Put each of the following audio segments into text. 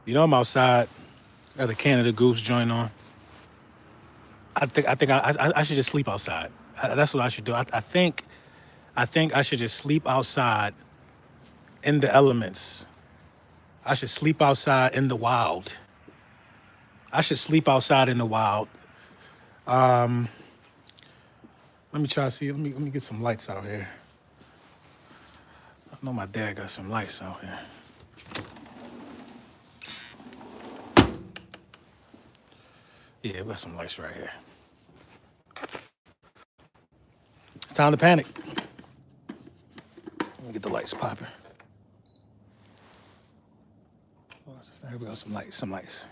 I'm outside. Got the Canada Goose joint on. I think I should just sleep outside. That's what I should do. I think I should just sleep outside in the elements. I should sleep outside in the wild. I should sleep outside in the wild. Let me try to see. Let me get some lights out here. I know my dad got some lights out here. Yeah, we got some lights right here. It's time to panic. Let me get the lights popping. Here we go. Some lights. Some lights.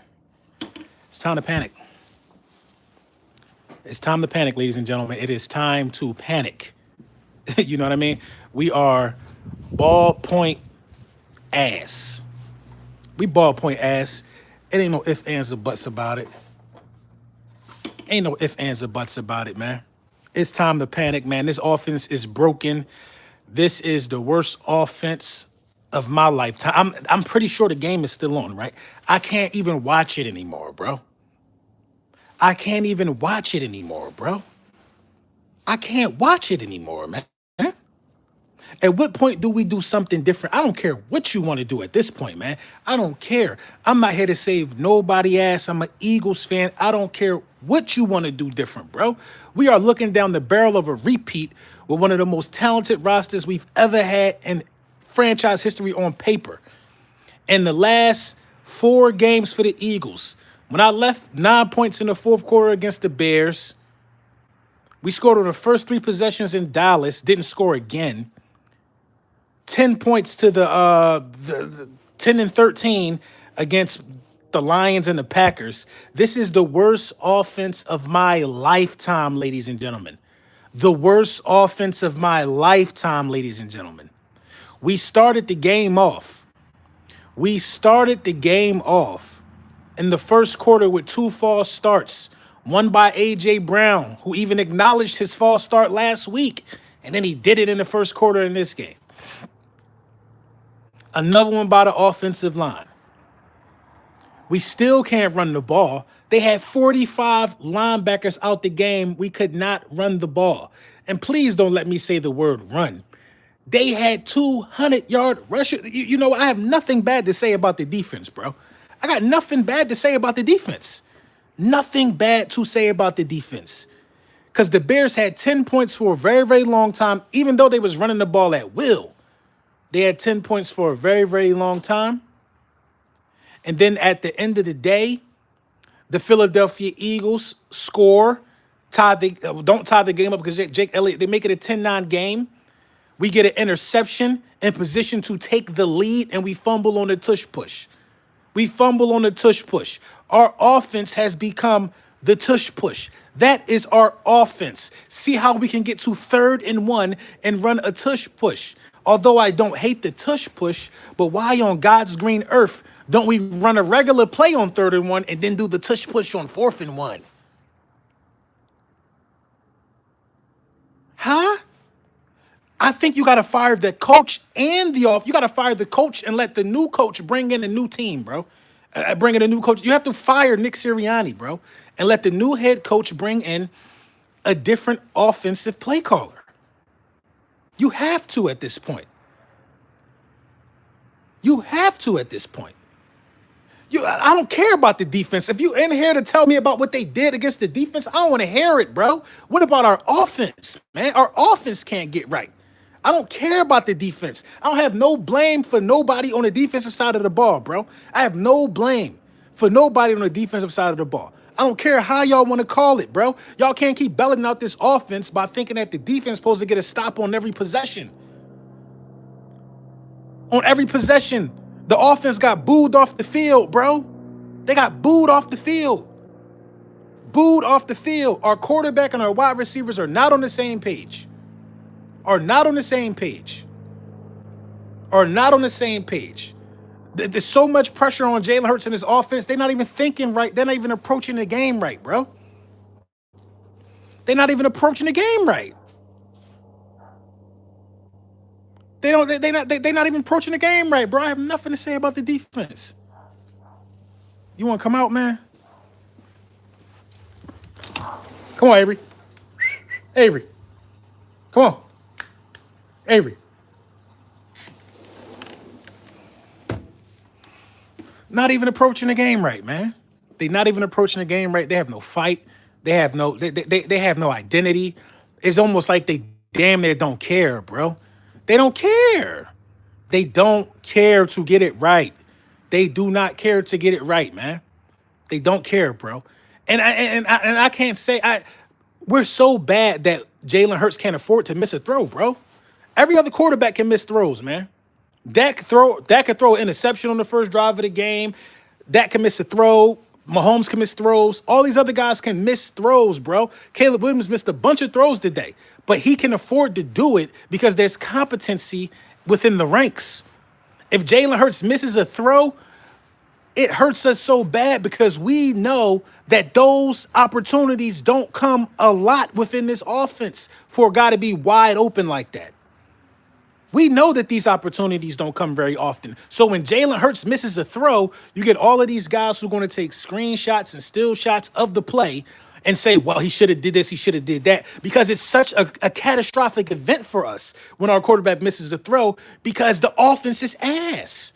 It's time to panic. It's time to panic, ladies and gentlemen. It is time to panic. You know what I mean? We are ballpoint ass. We ballpoint ass. It ain't no ifs, ands, or buts about it. Ain't no ifs, ands, or buts about it, man. It's time to panic, man. This offense is broken. This is the worst offense of my lifetime. I'm pretty sure the game is still on, right? I can't even watch it anymore, bro. I can't even watch it anymore, bro. I can't watch it anymore, man. At what point do we do something different? I don't care what you want to do at this point, man. I don't care. I'm not here to save nobody ass. I'm an Eagles fan. I don't care what you want to do different, bro. We are looking down the barrel of a repeat with one of the most talented rosters we've ever had in franchise history on paper. In the last 4 games for the Eagles, when I left 9 points in the fourth quarter against the Bears, we scored on the first 3 possessions in Dallas, didn't score again. 10 points to the 10 and 13 against the Lions and the Packers. This is the worst offense of my lifetime, ladies and gentlemen. The worst offense of my lifetime, ladies and gentlemen. We started the game off. We started the game off in the first quarter with 2 false starts. One by A.J. Brown, who even acknowledged his false start last week. And then he did it in the first quarter in this game. Another one by the offensive line. We still can't run the ball. They had 45 linebackers out the game. We could not run the ball. And please don't let me say the word run. They had 200-yard rushers. You know, I have nothing bad to say about the defense, bro. I got nothing bad to say about the defense. Nothing bad to say about the defense. Because the Bears had 10 points for a very, very long time, even though they was running the ball at will. They had 10 points for a very, very long time. And then at the end of the day, the Philadelphia Eagles don't tie the game up because Jake Elliott, they make it a 10-9 game. We get an interception in position to take the lead, and we fumble on the tush push. We fumble on the tush push. Our offense has become the tush push. That is our offense. See how we can get to 3rd and 1 and run a tush push. Although I don't hate the tush push, but why on God's green earth don't we run a regular play on 3rd and 1 and then do the tush push on 4th and 1? Huh? I think you got to fire the coach and the off. You got to fire the coach and let the new coach bring in a new team, bro. Bring in a new coach. You have to fire Nick Sirianni, bro, and let the new head coach bring in a different offensive play caller. You have to at this point. You have to at this point. I don't care about the defense. If you in here to tell me about what they did against the defense, I don't want to hear it, bro. What about our offense, man? Our offense can't get right. I don't care about the defense. I don't have no blame for nobody on the defensive side of the ball, bro. I have no blame for nobody on the defensive side of the ball. I don't care how y'all want to call it, bro. Y'all can't keep belling out this offense by thinking that the defense is supposed to get a stop on every possession. On every possession, the offense got booed off the field, bro. They got booed off the field. Booed off the field. Our quarterback and our wide receivers are not on the same page. Are not on the same page. Are not on the same page. There's so much pressure on Jalen Hurts and his offense. They're not even thinking right. They're not even approaching the game right, bro. They're not even approaching the game right. They're not even approaching the game right, bro. I have nothing to say about the defense. You want to come out, man? Come on, Avery. Avery. Come on. Avery. Not even approaching the game right, man. They not even approaching the game right. They have no fight. They have no identity. It's almost like they damn near don't care, bro. They don't care. They don't care to get it right. They do not care to get it right, man. They don't care, bro. And I can't say we're so bad that Jalen Hurts can't afford to miss a throw, bro. Every other quarterback can miss throws, man. Dak could throw an interception on the first drive of the game. Dak can miss a throw. Mahomes can miss throws. All these other guys can miss throws, bro. Caleb Williams missed a bunch of throws today, but he can afford to do it because there's competency within the ranks. If Jalen Hurts misses a throw, it hurts us so bad because we know that those opportunities don't come a lot within this offense for a guy to be wide open like that. We know that these opportunities don't come very often. So when Jalen Hurts misses a throw, you get all of these guys who are going to take screenshots and still shots of the play and say, well, he should have did this, he should have did that, because it's such a catastrophic event for us when our quarterback misses a throw because the offense is ass.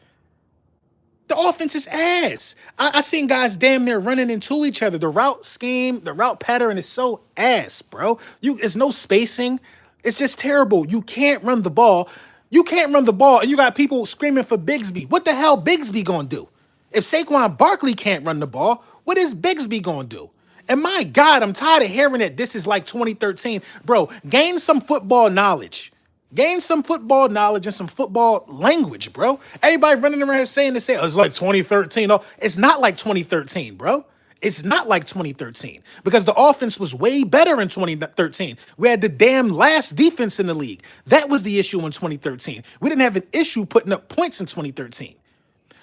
The offense is ass. I seen guys damn near running into each other. The route scheme, the route pattern is so ass, bro. There's no spacing. It's just terrible. You can't run the ball. You can't run the ball, and you got people screaming for Bigsby. What the hell Bigsby gonna do? If Saquon Barkley can't run the ball, what is Bigsby gonna do? And my God, I'm tired of hearing that this is like 2013. Bro, gain some football knowledge. Gain some football knowledge and some football language, bro. Everybody running around here saying this, oh, it's like 2013. No, it's not like 2013, bro. It's not like 2013 because the offense was way better in 2013. We had the damn last defense in the league. That was the issue in 2013. We didn't have an issue putting up points in 2013.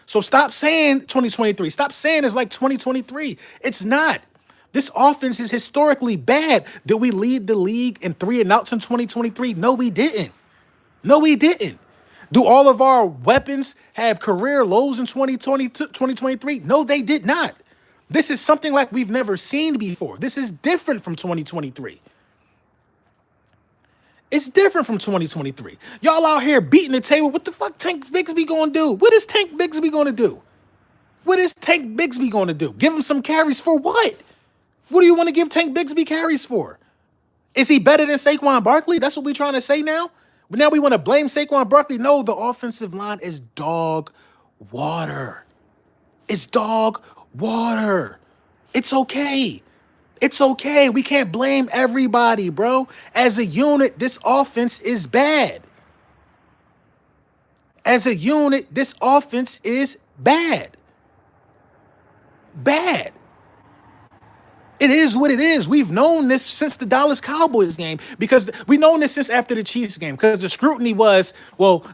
So stop saying 2023. Stop saying it's like 2023. It's not. This offense is historically bad. Did we lead the league in 3 and outs in 2023? No, we didn't. No, we didn't. Do all of our weapons have career lows in 2023? No, they did not. This is something like we've never seen before. This is different from 2023. It's different from 2023. Y'all out here beating the table. What the fuck Tank Bigsby gonna do? What is Tank Bigsby gonna do? What is Tank Bigsby gonna do? Give him some carries for what? What do you want to give Tank Bigsby carries for? Is he better than Saquon Barkley? That's what we're trying to say now? But now we want to blame Saquon Barkley? No, the offensive line is dog water. It's dog water. It's okay. It's okay. We can't blame everybody, bro. As a unit, this offense is bad. As a unit, this offense is bad. Bad. It is what it is. We've known this since the Dallas Cowboys game because we've known this since after the Chiefs game because the scrutiny was, well,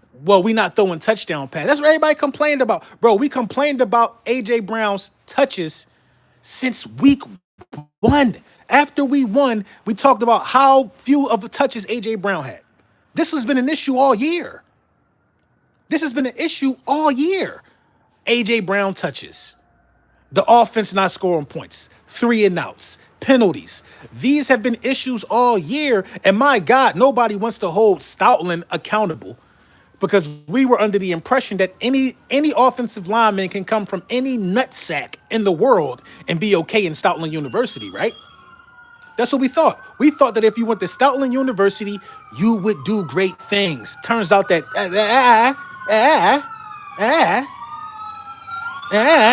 we not throwing touchdown pass. That's what everybody complained about. Bro, we complained about A.J. Brown's touches since week 1. After we won, we talked about how few of the touches A.J. Brown had. This has been an issue all year. This has been an issue all year. A.J. Brown touches. The offense not scoring points. 3 and outs. Penalties. These have been issues all year. And my God, nobody wants to hold Stoutland accountable because we were under the impression that any offensive lineman can come from any nutsack in the world and be okay in Stoutland University, right? That's what we thought. We thought that if you went to Stoutland University, you would do great things. Turns out that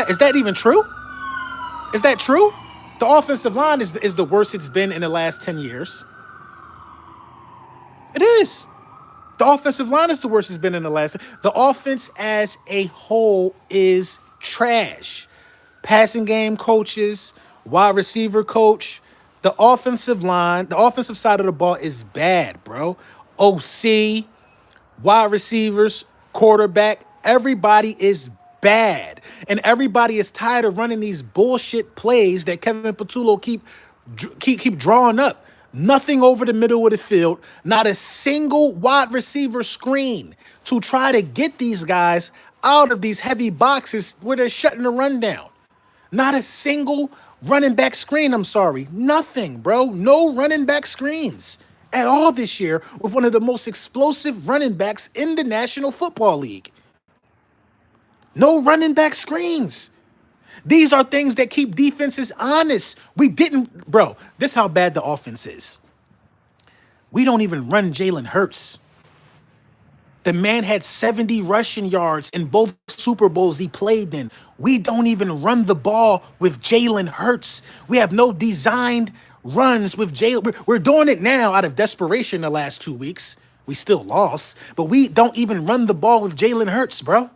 is that even true? Is that true? The offensive line is the worst it's been in the last 10 years. It is. The offensive line is the worst it's been in the last. The offense as a whole is trash. Passing game coaches, wide receiver coach, the offensive line, the offensive side of the ball is bad, bro. OC, wide receivers, quarterback, everybody is bad. And everybody is tired of running these bullshit plays that Kevin Patullo keep drawing up. Nothing over the middle of the field. Not a single wide receiver screen to try to get these guys out of these heavy boxes where they're shutting the run down. Not a single running back screen, I'm sorry. Nothing, bro. No running back screens at all this year with one of the most explosive running backs in the National Football League. No running back screens. These are things that keep defenses honest. We didn't, bro, this is how bad the offense is. We don't even run Jalen Hurts. The man had 70 rushing yards in both Super Bowls he played in. We don't even run the ball with Jalen Hurts. We have no designed runs with Jalen. We're doing it now out of desperation the last 2 weeks. We still lost, but we don't even run the ball with Jalen Hurts, bro.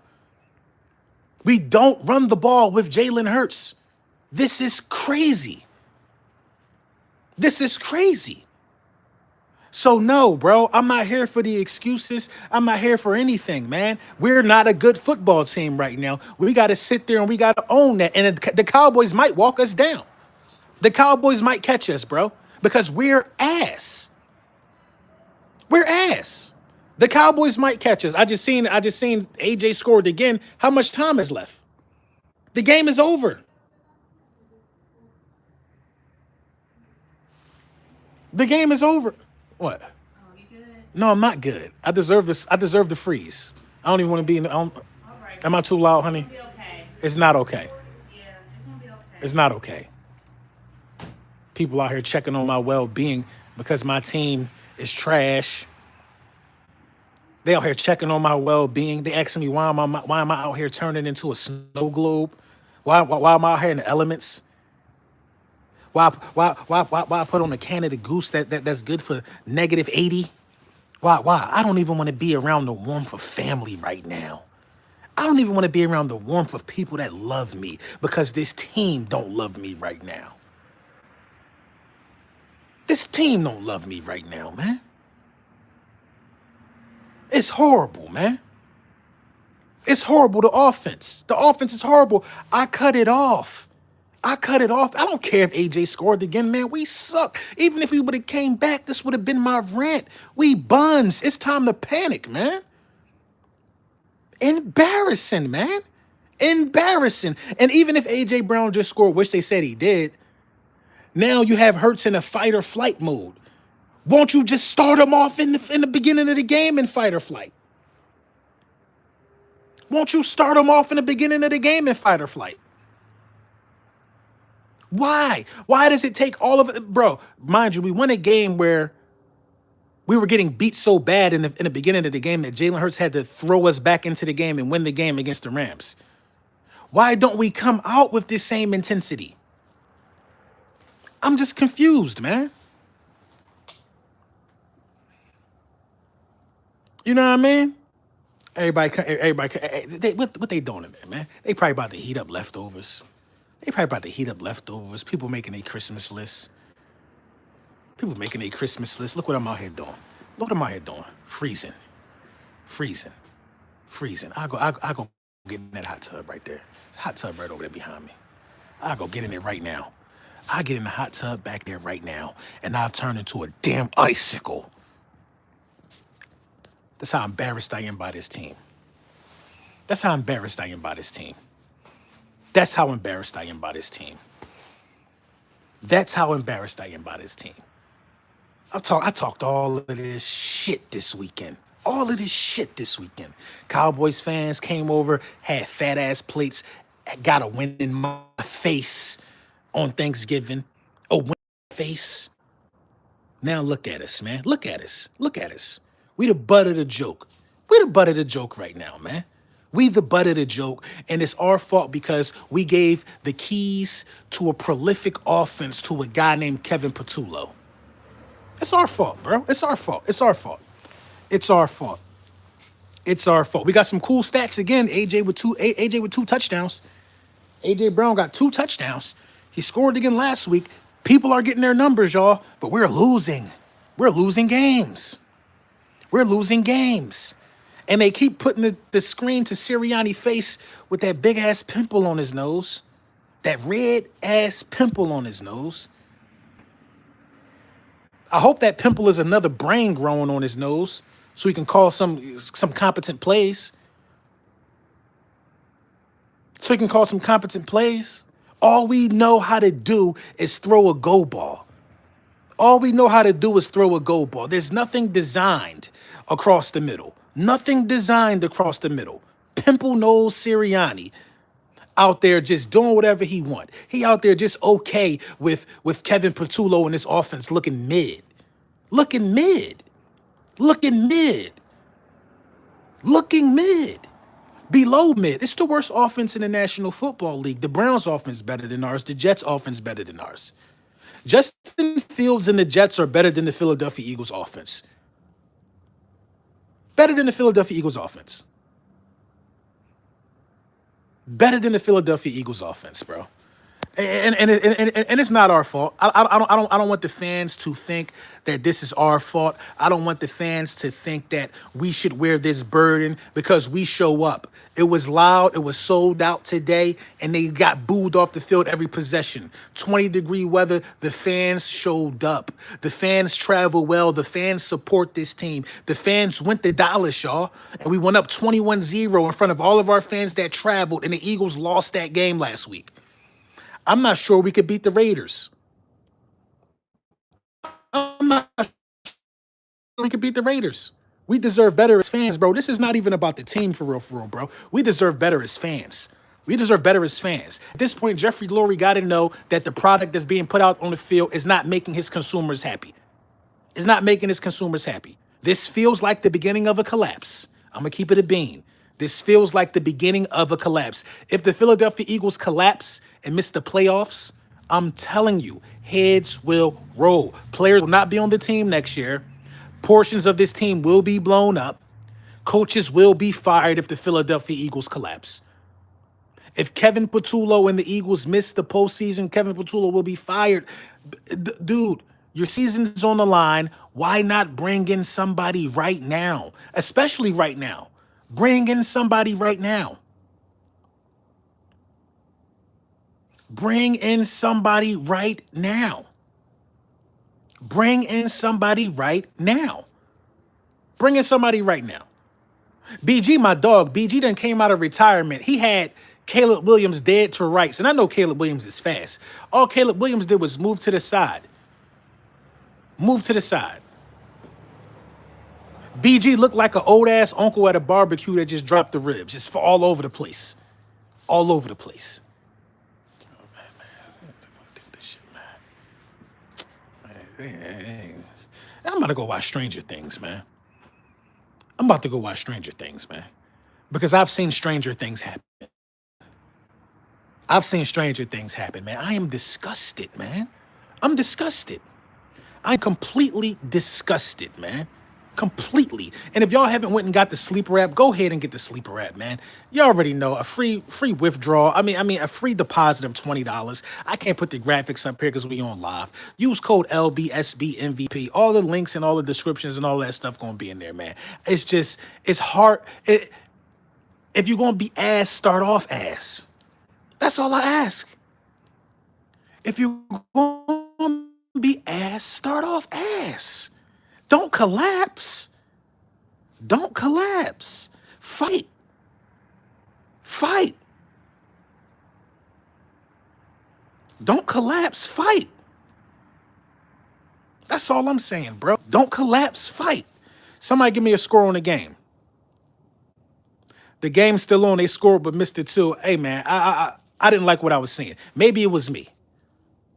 We don't run the ball with Jalen Hurts. This is crazy. This is crazy. So no, bro, I'm not here for the excuses. I'm not here for anything, man. We're not a good football team right now. We got to sit there and we got to own that. And the Cowboys might walk us down. The Cowboys might catch us, bro, because we're ass. We're ass. The Cowboys might catch us. I just seen AJ scored again. How much time is left? The game is over. The game is over. What? Oh, you good? No, I'm not good. I deserve this. I deserve the freeze. I don't even want to be in the. All right. Am I too loud, honey? It's gonna be okay. It's not okay. Yeah, it's gonna be okay. It's not okay. People out here checking on my well-being because my team is trash. They out here checking on my well-being. They asking me why am I out here turning into a snow globe? Why am I out here in the elements? Why I put on a Canada Goose that's good for -80? Why? I don't even want to be around the warmth of family right now. I don't even want to be around the warmth of people that love me because this team don't love me right now. This team don't love me right now, man. It's horrible, man. It's horrible, the offense. The offense is horrible. I cut it off. I don't care if AJ scored again, man. We suck. Even if we would have came back, this would have been my rant. We buns. It's time to panic, man. Embarrassing, man. Embarrassing. And even if AJ Brown just scored, which they said he did, now you have Hurts in a fight or flight mode. Won't you just start him off in the beginning of the game in fight or flight? Won't you start him off in the beginning of the game in fight or flight? Why? Why does it take all of it? Bro, mind you, we won a game where we were getting beat so bad in the beginning of the game that Jalen Hurts had to throw us back into the game and win the game against the Rams. Why don't we come out with this same intensity? I'm just confused, man. You know what I mean? What they doing in there, man? They probably about to heat up leftovers. People making a Christmas list. Look what I'm out here doing. Freezing. I go get in that hot tub right there. It's a hot tub right over there behind me. I go get in it right now. I get in the hot tub back there right now, and I'll turn into a damn icicle. That's how embarrassed I am by this team. That's how embarrassed I am by this team. I talked all of this shit this weekend. Cowboys fans came over, had fat ass plates, got a win in my face on Thanksgiving. A win in my face. Now look at us, man. Look at us. We the butt of the joke. Right now, man. We the butt of the joke, and it's our fault because we gave the keys to a prolific offense to a guy named Kevin Patullo. It's our fault, bro. It's our fault. We got some cool stats again. AJ with two touchdowns. AJ Brown got 2 touchdowns. He scored again last week. People are getting their numbers, y'all, but we're losing. We're losing games. And they keep putting the screen to Sirianni's face with that big ass pimple on his nose. That red ass pimple on his nose. I hope that pimple is another brain growing on his nose so he can call some competent plays. All we know how to do is throw a go ball. All we know how to do is throw a go ball. There's nothing designed across the middle. Nothing designed across the middle. Pimple nose Sirianni out there just doing whatever he want. He out there just okay with Kevin Patullo and his offense looking mid. Looking mid. Looking mid. Looking mid. Below mid. It's the worst offense in the National Football League. The Browns offense better than ours. The Jets offense better than ours. Justin Fields and the Jets are better than the Philadelphia Eagles offense. Better than the Philadelphia Eagles offense. Better than the Philadelphia Eagles offense, bro. And it's not our fault. I don't want the fans to think that this is our fault. I don't want the fans to think that we should wear this burden because we show up. It was loud. It was sold out today, and they got booed off the field every possession. 20-degree weather. The fans showed up. The fans travel well. The fans support this team. The fans went to Dallas, y'all, and we went up 21-0 in front of all of our fans that traveled, and the Eagles lost that game last week. I'm not sure we could beat the Raiders. I'm not sure we could beat the Raiders. We deserve better as fans, bro. This is not even about the team for real, bro. We deserve better as fans. We deserve better as fans. At this point, Jeffrey Lurie got to know that the product that's being put out on the field is not making his consumers happy. It's not making his consumers happy. This feels like the beginning of a collapse. I'm going to keep it a bean. This feels like the beginning of a collapse. If the Philadelphia Eagles collapse and miss the playoffs, I'm telling you, heads will roll. Players will not be on the team next year. Portions of this team will be blown up. Coaches will be fired if the Philadelphia Eagles collapse. If Kevin Patullo and the Eagles miss the postseason, Kevin Patullo will be fired. Dude, your season's on the line. Why not bring in somebody right now? Especially right now. Bring in somebody right now. Bring in somebody right now. Bring in somebody right now. Bring in somebody right now. BG, my dog, BG done came out of retirement. He had Caleb Williams dead to rights. And I know Caleb Williams is fast. All Caleb Williams did was move to the side. Move to the side. BG looked like an old-ass uncle at a barbecue that just dropped the ribs. Just all over the place. All over the place. I'm about to go watch Stranger Things, man. I'm about to go watch Stranger Things, man. Because I've seen stranger things happen. I've seen stranger things happen, man. I am disgusted, man. I'm disgusted. I'm completely disgusted, man. Completely. And if y'all haven't went and got the sleeper app, go ahead and get the sleeper app, man. You already know a free withdrawal. I mean a free deposit of $20. I can't put the graphics up here because we on live. Use code LBSBMVP. All the links and all the descriptions and all that stuff gonna be in there, man. It's hard. If you're gonna be ass, start off ass. That's all I ask. If you're gonna be ass, start off ass. Don't collapse. Don't collapse. Fight. Fight. Don't collapse. Fight. That's all I'm saying, bro. Don't collapse. Fight. Somebody give me a score on the game. The game's still on. They scored but missed it too. Hey, man, I didn't like what I was seeing. Maybe it was me.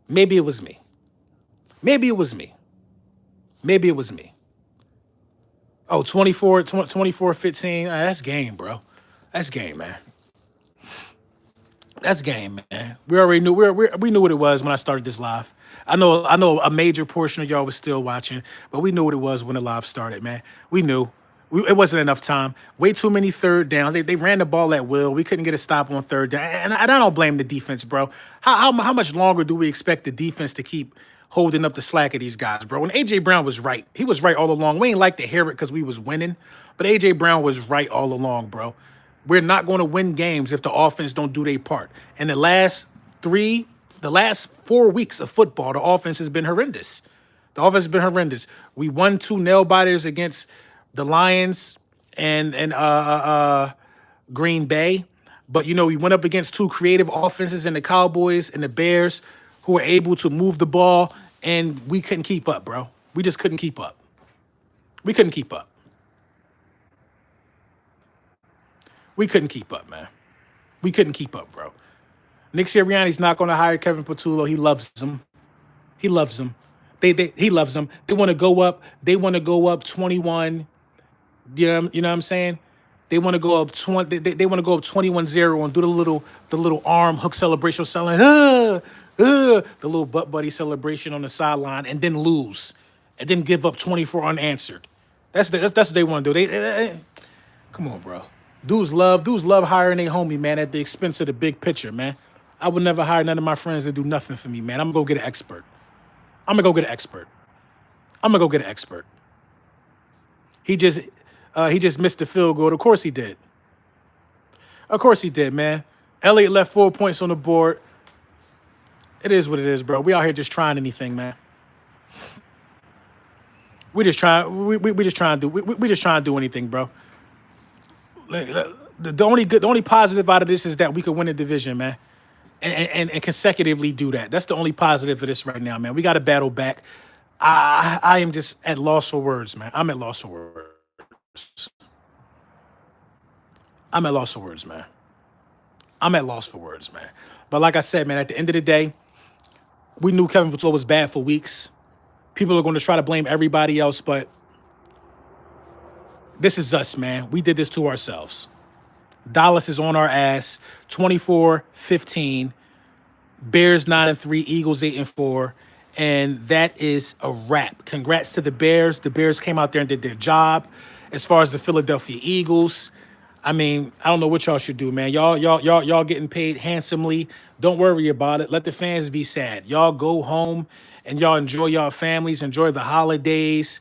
Maybe it was me. Maybe it was me. Maybe it was me. Oh, 24-15. That's game, bro. That's game, man. That's game, man. We already knew we knew what it was when I started this live. I know a major portion of y'all was still watching, but we knew what it was when the live started, man. We knew. It wasn't enough time. Way too many third downs. They ran the ball at will. We couldn't get a stop on third down. And I don't blame the defense, bro. How much longer do we expect the defense to keep holding up the slack of these guys, bro? When A.J. Brown was right. He was right all along. We ain't like to hear it because we was winning, but A.J. Brown was right all along, bro. We're not going to win games if the offense don't do their part. And the last 4 weeks of football, the offense has been horrendous. The offense has been horrendous. We won 2 nail-biters against the Lions and Green Bay. But we went up against two creative offenses in the Cowboys and the Bears who were able to move the ball, and we couldn't keep up, bro. We just couldn't keep up. We couldn't keep up. We couldn't keep up, man. We couldn't keep up, bro. Nick Sirianni's not going to hire Kevin Patullo. He loves him. He loves him. He loves him. They want to go up. They want to go up 21. You know what I'm saying? They want to go up 20. They want to go up 21-0 and do the little arm hook celebration, selling the little butt buddy celebration on the sideline, and then lose, and then give up 24 unanswered. That's what they want to do. Come on, bro. Dudes love hiring a homie, man, at the expense of the big picture, man. I would never hire none of my friends to do nothing for me, man. I'm gonna go get an expert. I'm gonna go get an expert. I'm gonna go get an expert. He just missed the field goal. Of course he did. Of course he did, man. Elliott left 4 points on the board. It is what it is, bro. We out here just trying anything, man. We just trying. We just trying to do. We just trying to do anything, bro. The only positive out of this is that we could win the division, man, and consecutively do that. That's the only positive of this right now, man. We got to battle back. I am just at loss for words, man. I'm at loss for words. I'm at loss for words, man. I'm at loss for words, man. But like I said, man, at the end of the day, we knew Kevin Patullo was bad for weeks. People are going to try to blame everybody else, but this is us, man. We did this to ourselves. Dallas is on our ass, 24-15. Bears 9-3, Eagles 8-4, and that is a wrap. Congrats to the Bears. The Bears came out there and did their job. As far as the Philadelphia Eagles, I mean, I don't know what y'all should do, man. Y'all getting paid handsomely. Don't worry about it. Let the fans be sad. Y'all go home and y'all enjoy y'all families, enjoy the holidays,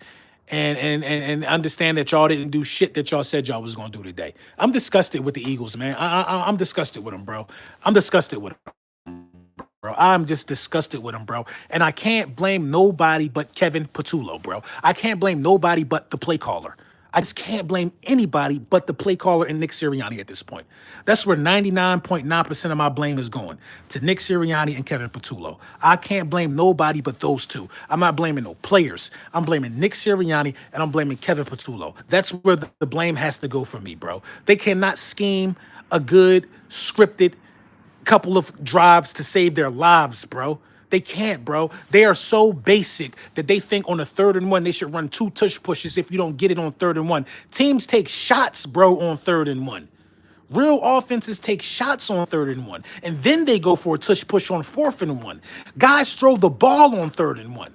and understand that y'all didn't do shit that y'all said y'all was gonna do today. I'm disgusted with the Eagles, man. I'm disgusted with them, bro. I'm disgusted with them, bro. I'm just disgusted with them, bro. And I can't blame nobody but Kevin Patullo, bro. I can't blame nobody but the play caller. I just can't blame anybody but the play caller and Nick Sirianni at this point. That's where 99.9% of my blame is going, to Nick Sirianni and Kevin Patullo. I can't blame nobody but those two. I'm not blaming no players. I'm blaming Nick Sirianni and I'm blaming Kevin Patullo. That's where the blame has to go for me, bro. They cannot scheme a good, scripted couple of drives to save their lives, bro. They can't, bro. They are so basic that they think on a 3rd and 1, they should run 2 tush pushes if you don't get it on 3rd and 1. Teams take shots, bro, on 3rd and 1. Real offenses take shots on 3rd and 1. And then they go for a tush push on 4th and 1. Guys throw the ball on 3rd and 1.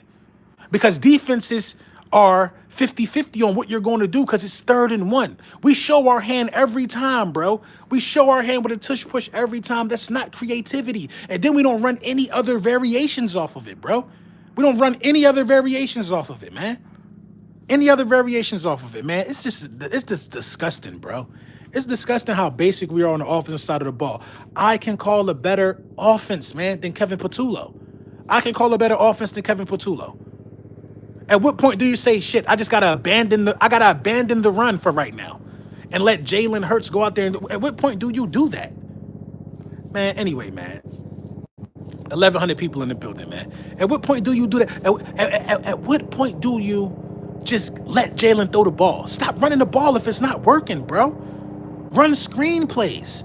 Because defenses are 50-50 on what you're going to do because it's 3rd and 1. We show our hand every time, bro. We show our hand with a tush push every time. That's not creativity. And then we don't run any other variations off of it, bro. We don't run any other variations off of it, man. Any other variations off of it, man. It's just disgusting, bro. It's disgusting how basic we are on the offensive side of the ball. I can call a better offense, man, than Kevin Patullo. I can call a better offense than Kevin Patullo. At what point do you say, shit, I gotta abandon the run for right now and let Jaylen Hurts go out there? At what point do you do that? Man, anyway, man. 1,100 people in the building, man. At what point do you do that? At what point do you just let Jaylen throw the ball? Stop running the ball if it's not working, bro. Run screen plays.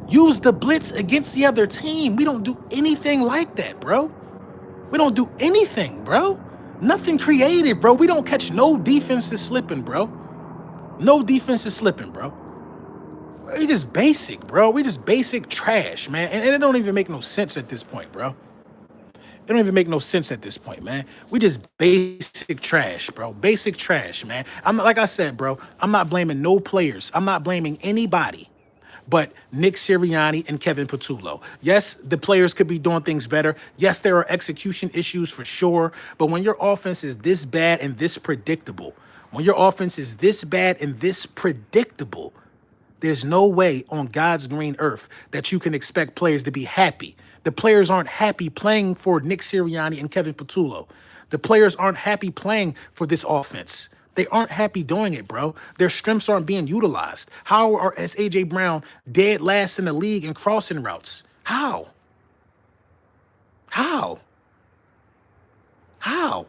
Use the blitz against the other team. We don't do anything like that, bro. We don't do anything, bro. Nothing creative, bro. We don't catch no defenses slipping, bro. No defense is slipping, bro. We just basic, bro. We just basic trash, man. And it don't even make no sense at this point, bro. It don't even make no sense at this point, man. We just basic trash, bro. Basic trash, man. I'm not, like I said, bro, I'm not blaming no players. I'm not blaming anybody but Nick Sirianni and Kevin Patullo. Yes, the players could be doing things better. Yes, there are execution issues for sure. But when your offense is this bad and this predictable, there's no way on God's green earth that you can expect players to be happy. The players aren't happy playing for Nick Sirianni and Kevin Patullo. The players aren't happy playing for this offense. They aren't happy doing it, bro. Their strengths aren't being utilized. How is AJ Brown dead last in the league in crossing routes? How? How? How?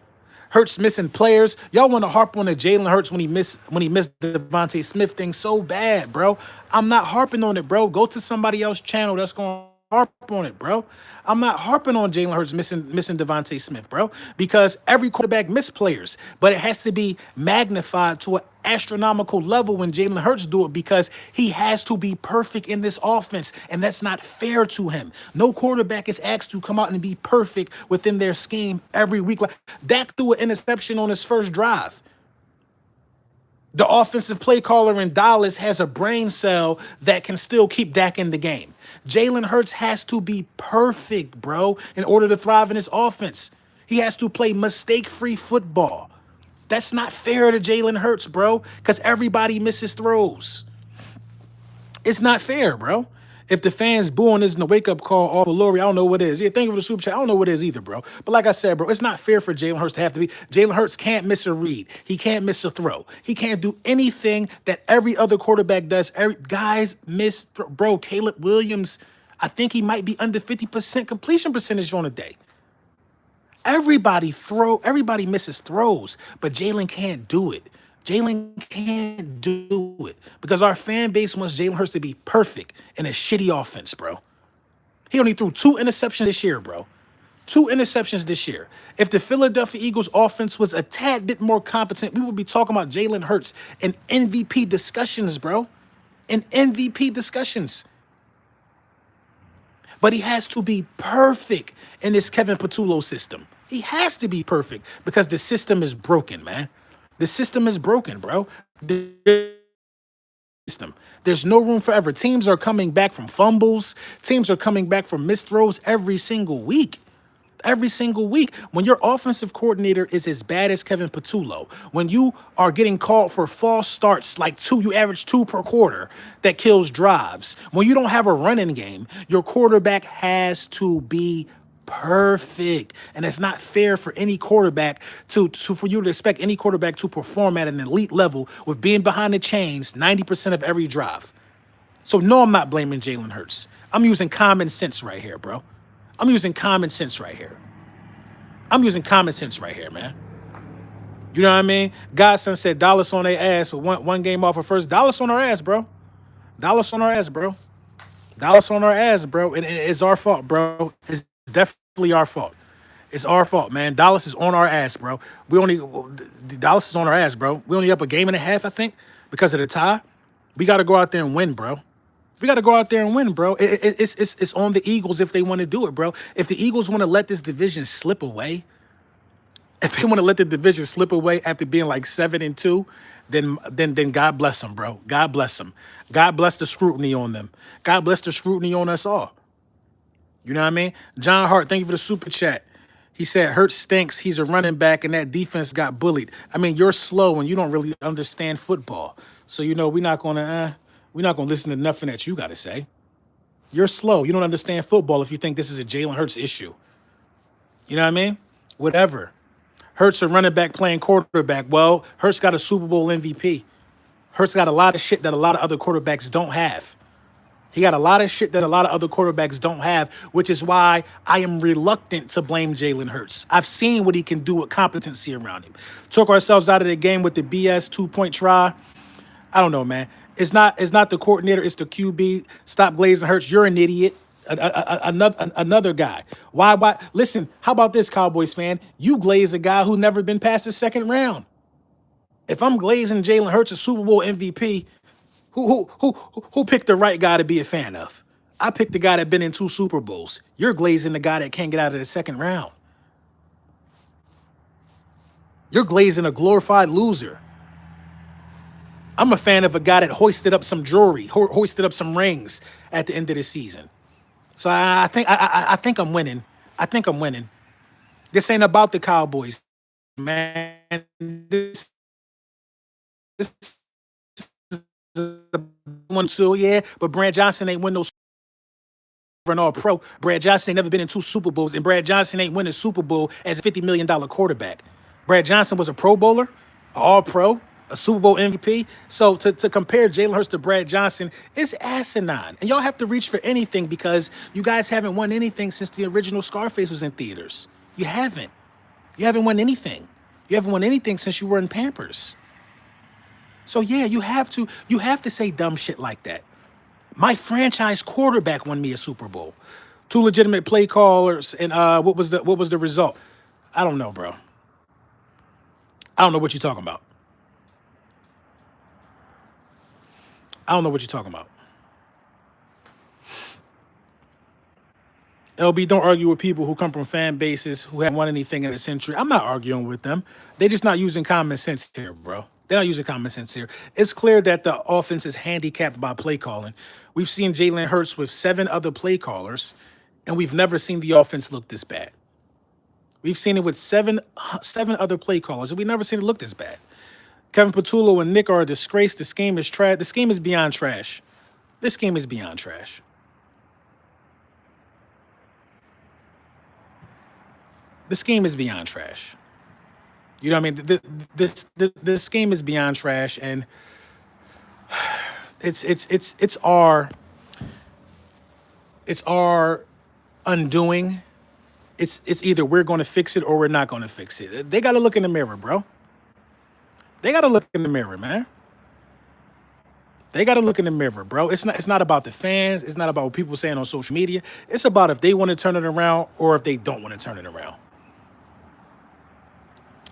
Hurts missing players. Y'all want to harp on the Jalen Hurts when he missed the Devontae Smith thing so bad, bro. I'm not harping on it, bro. Go to somebody else's channel that's going to harp on it, bro. I'm not harping on Jalen Hurts missing Devontae Smith, bro, because every quarterback miss players, but it has to be magnified to an astronomical level when Jalen Hurts do it because he has to be perfect in this offense, and that's not fair to him. No quarterback is asked to come out and be perfect within their scheme every week. Like Dak threw an interception on his first drive. The offensive play caller in Dallas has a brain cell that can still keep Dak in the game. Jalen Hurts has to be perfect, bro, in order to thrive in his offense. He has to play mistake-free football. That's not fair to Jalen Hurts, bro, because everybody misses throws. It's not fair, bro. If the fans booing isn't a wake-up call off of Lori, I don't know what is. Yeah, thank you for the super chat. I don't know what it is either, bro. But like I said, bro, it's not fair for Jalen Hurts to have to be. Jalen Hurts can't miss a read. He can't miss a throw. He can't do anything that every other quarterback does. Guys miss, bro. Caleb Williams, I think he might be under 50% completion percentage on a day. Everybody misses throws, but Jalen can't do it. Jalen can't do it because our fan base wants Jalen Hurts to be perfect in a shitty offense, bro. He only threw 2 interceptions this year, bro. 2 interceptions this year. If the Philadelphia Eagles offense was a tad bit more competent, we would be talking about Jalen Hurts in MVP discussions, bro. In MVP discussions. But he has to be perfect in this Kevin Patullo system. He has to be perfect because the system is broken, man. The system is broken, bro. There's no room for error. Teams are coming back from fumbles. Teams are coming back from missed throws every single week. Every single week. When your offensive coordinator is as bad as Kevin Patullo, when you are getting called for false starts like you average 2 per quarter that kills drives, when you don't have a running game, your quarterback has to be perfect. And it's not fair for any quarterback for you to expect any quarterback to perform at an elite level with being behind the chains 90% of every drive. So no, I'm not blaming Jalen Hurts. I'm using common sense right here, bro. I'm using common sense right here. Man. You know what I mean? Godson said Dallas on their ass with one game off of first. Dallas on our ass, bro. Dallas on our ass, bro. And it's our fault, bro. It's definitely our fault. It's our fault, man. Dallas is on our ass, bro. Dallas is on our ass, bro. We only up a game and a half, I think, because of the tie. We got to go out there and win, bro. It's on the Eagles if they want to do it, bro. If the Eagles want to let this division slip away, after being like 7-2, then God bless them, bro. God bless them. God bless the scrutiny on them. God bless the scrutiny on us all. You know what I mean? John Hart, thank you for the super chat. He said, Hurts stinks. He's a running back, and that defense got bullied. I mean, you're slow and you don't really understand football. So, we're not gonna listen to nothing that you gotta say. You're slow. You don't understand football if you think this is a Jalen Hurts issue. You know what I mean? Whatever. Hurts a running back playing quarterback. Well, Hurts got a Super Bowl MVP. Hurts got a lot of shit that a lot of other quarterbacks don't have. He got a lot of shit that a lot of other quarterbacks don't have, which is why I am reluctant to blame Jalen Hurts. I've seen what he can do with competency around him. Took ourselves out of the game with the BS 2-point try. I don't know, man. It's not the coordinator, it's the QB. Stop glazing Hurts. You're an idiot. Another guy. Why? Listen, how about this, Cowboys fan? You glaze a guy who never been past the second round. If I'm glazing Jalen Hurts, a Super Bowl MVP, who picked the right guy to be a fan of? I picked the guy that been in 2 Super Bowls. You're glazing the guy that can't get out of the second round. You're glazing a glorified loser. I'm a fan of a guy that hoisted up some jewelry, hoisted up some rings at the end of the season. So I think I'm winning. This ain't about the Cowboys, man. This is the 1-2, yeah. But Brad Johnson ain't win no an all-pro. Brad Johnson ain't never been in 2 Super Bowls, and Brad Johnson ain't winning a Super Bowl as a $50 million quarterback. Brad Johnson was a Pro Bowler. All Pro, a Super Bowl MVP. So to compare Jalen Hurts to Brad Johnson is asinine. And y'all have to reach for anything because you guys haven't won anything since the original Scarface was in theaters. You haven't. You haven't won anything. You haven't won anything since you were in Pampers. So yeah, you have to say dumb shit like that. My franchise quarterback won me a Super Bowl. Two legitimate play callers, and what was the result? I don't know, bro. I don't know what you're talking about. I don't know what you're talking about. LB, don't argue with people who come from fan bases who haven't won anything in a century. I'm not arguing with them. They're just not using common sense here, bro. They're not using common sense here. It's clear that the offense is handicapped by play calling. We've seen Jalen Hurts with 7 other play callers, and we've never seen the offense look this bad. We've seen it with seven other play callers, and we've never seen it look this bad. Kevin Patullo and Nick are a disgrace. The scheme is trash. The scheme is beyond trash. This game is beyond trash. The scheme is beyond trash. You know what I mean? This game is beyond trash, and it's our undoing. It's either we're going to fix it or we're not going to fix it. They got to look in the mirror, bro. They got to look in the mirror, man. They got to look in the mirror, bro. It's not about the fans. It's not about what people saying on social media. It's about if they want to turn it around or if they don't want to turn it around.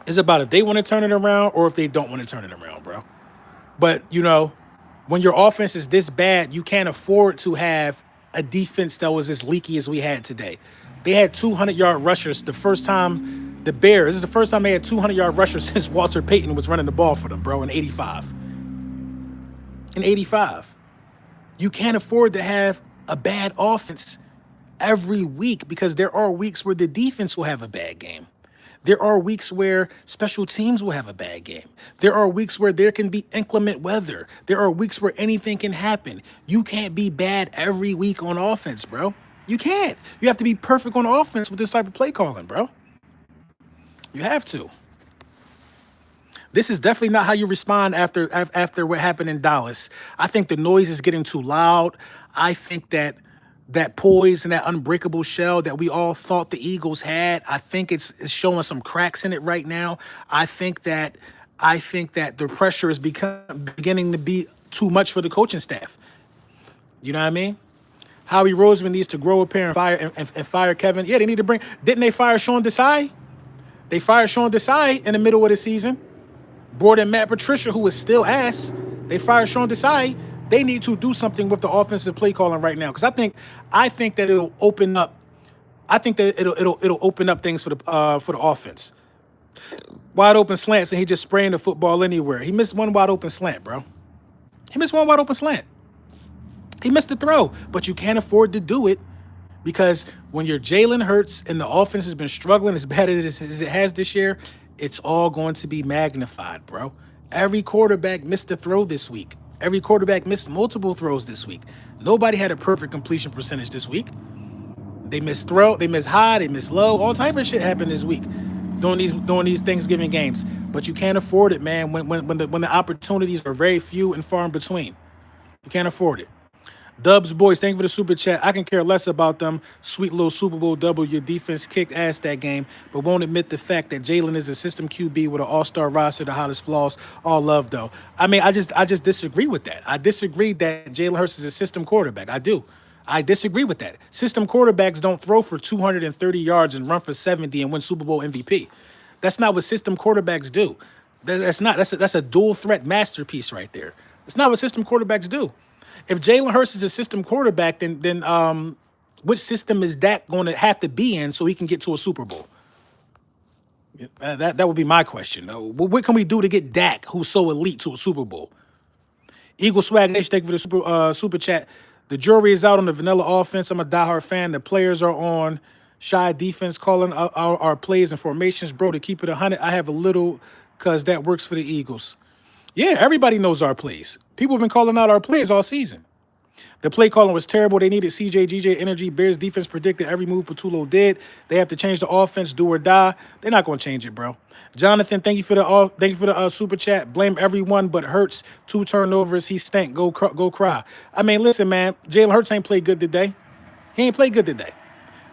It's about if they want to turn it around or if they don't want to turn it around, bro. But, when your offense is this bad, you can't afford to have a defense that was as leaky as we had today. They had 200-yard rushers the first time this is the first time they had 200-yard rushers since Walter Payton was running the ball for them, bro, in 85. In 85. You can't afford to have a bad offense every week because there are weeks where the defense will have a bad game. There are weeks where special teams will have a bad game. There are weeks where there can be inclement weather. There are weeks where anything can happen. You can't be bad every week on offense, bro. You can't. You have to be perfect on offense with this type of play calling, bro. You have to. This is definitely not how you respond after what happened in Dallas. I think the noise is getting too loud. I think that poise and that unbreakable shell that we all thought the Eagles had, I think it's showing some cracks in it right now. I think that the pressure is beginning to be too much for the coaching staff. You know what I mean? Howie Roseman needs to grow a pair and fire Kevin. Yeah, they need to bring. Didn't they fire Sean Desai? They fired Sean Desai in the middle of the season. Brought in Matt Patricia, who is still ass. They fired Sean Desai. They need to do something with the offensive play calling right now because I think that it'll open up. I think that it'll open up things for the offense. Wide open slants and he just spraying the football anywhere. He missed one wide open slant, bro. He missed one wide open slant. He missed the throw, but you can't afford to do it because when you're Jalen Hurts and the offense has been struggling as bad as it has this year, it's all going to be magnified, bro. Every quarterback missed a throw this week. Every quarterback missed multiple throws this week. Nobody had a perfect completion percentage this week. They missed they missed high, they missed low. All type of shit happened this week during these Thanksgiving games. But you can't afford it, man. When the opportunities are very few and far in between, you can't afford it. Dubs boys, thank you for the super chat. I can care less about them. Sweet little Super Bowl W. Your defense kicked ass that game, but won't admit the fact that Jalen is a system QB with an all-star roster, the hottest flaws. All love though. I mean, I just disagree with that. I disagree that Jalen Hurts is a system quarterback. I do. I disagree with that. System quarterbacks don't throw for 230 yards and run for 70 and win Super Bowl MVP. That's not what system quarterbacks do. That's a dual threat masterpiece right there. That's not what system quarterbacks do. If Jalen Hurts is a system quarterback, then which system is Dak going to have to be in so he can get to a Super Bowl? That would be my question. What can we do to get Dak, who's so elite, to a Super Bowl? Eagle Swag Nation, thank you for the super chat. The jury is out on the vanilla offense. I'm a diehard fan. The players are on shy defense, calling our plays and formations. Bro, to keep it 100, I have a little because that works for the Eagles. Yeah, everybody knows our plays. People have been calling out our plays all season. The play calling was terrible. They needed CJ, GJ energy. Bears defense predicted every move Patulo did. They have to change the offense, do or die. They're not going to change it, bro. Jonathan, thank you for the super chat. Blame everyone but Hurts. 2 turnovers. He stank. Go cry. I mean, listen, man. Jalen Hurts ain't played good today. He ain't played good today.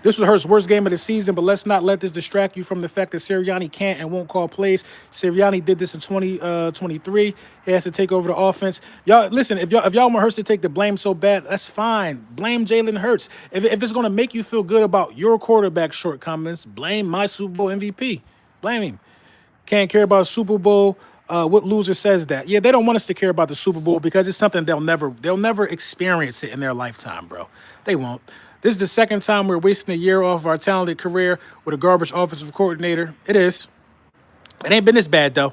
This was Hurts' worst game of the season, but let's not let this distract you from the fact that Sirianni can't and won't call plays. Sirianni did this in 2023. He has to take over the offense. Y'all, listen, if y'all want Hurts to take the blame so bad, that's fine. Blame Jalen Hurts. If it's going to make you feel good about your quarterback shortcomings, blame my Super Bowl MVP. Blame him. Can't care about Super Bowl. What loser says that? Yeah, they don't want us to care about the Super Bowl because it's something they'll never experience it in their lifetime, bro. They won't. This is the second time we're wasting a year off of our talented career with a garbage offensive coordinator. It is. It ain't been this bad, though.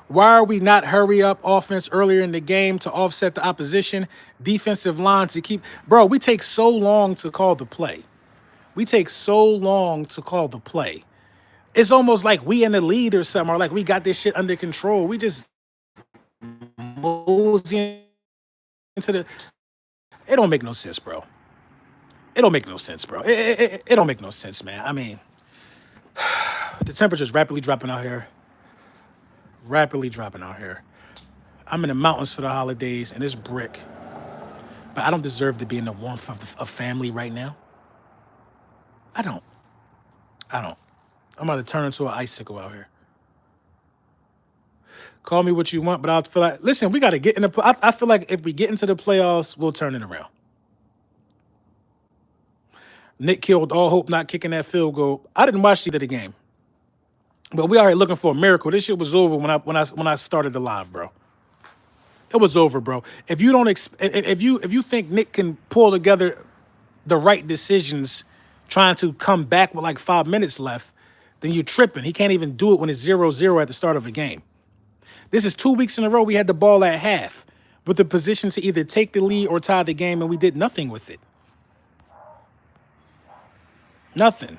Why are we not hurry up offense earlier in the game to offset the opposition? Defensive line to keep... Bro, we take so long to call the play. It's almost like we in the lead or something, or like we got this shit under control. We just mosey into the... It don't make no sense, bro. It don't make no sense, bro. It don't make no sense, man. I mean, the temperature's rapidly dropping out here. I'm in the mountains for the holidays, and it's brick. But I don't deserve to be in the warmth of family right now. I don't. I'm about to turn into an icicle out here. Call me what you want, but I feel like... Listen, we got to get in the... I feel like if we get into the playoffs, we'll turn it around. Nick killed all hope not kicking that field goal. I didn't watch the game, but we are looking for a miracle. This shit was over when I started the live, bro. It was over, bro. If you don't if you think Nick can pull together the right decisions, trying to come back with like 5 minutes left, then you're tripping. He can't even do it when it's 0-0 at the start of a game. This is 2 weeks in a row we had the ball at half with the position to either take the lead or tie the game, and we did nothing with it. Nothing.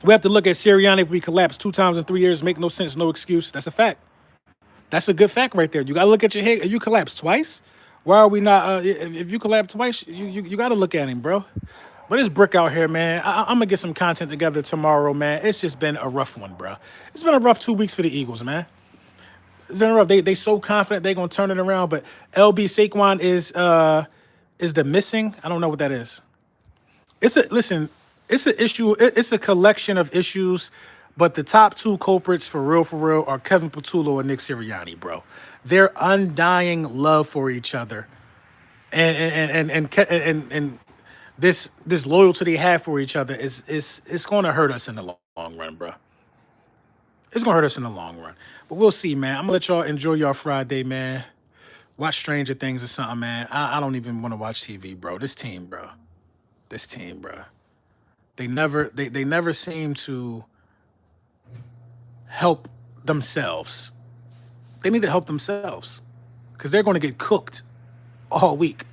We have to look at Sirianni if we collapse 2 times in 3 years. Make no sense, no excuse. That's a fact. That's a good fact right there. You got to look at your head. You collapsed twice. Why are we not? If you collapse twice, you got to look at him, bro. But it's brick out here, man. I'm going to get some content together tomorrow, man. It's just been a rough one, bro. It's been a rough 2 weeks for the Eagles, man. It's been rough. They so confident they're going to turn it around. But LB Saquon is the missing. I don't know what that is. It's an issue. It's a collection of issues, but the top 2 culprits for real are Kevin Patulo and Nick Sirianni, bro. Their undying love for each other, and this loyalty they have for each other is going to hurt us in the long run, bro. It's going to hurt us in the long run, but we'll see, man. I'm gonna let y'all enjoy your Friday, man. Watch Stranger Things or something, man. I don't even want to watch TV, bro. This team, bro. They never seem to help themselves. They need to help themselves because they're going to get cooked all week.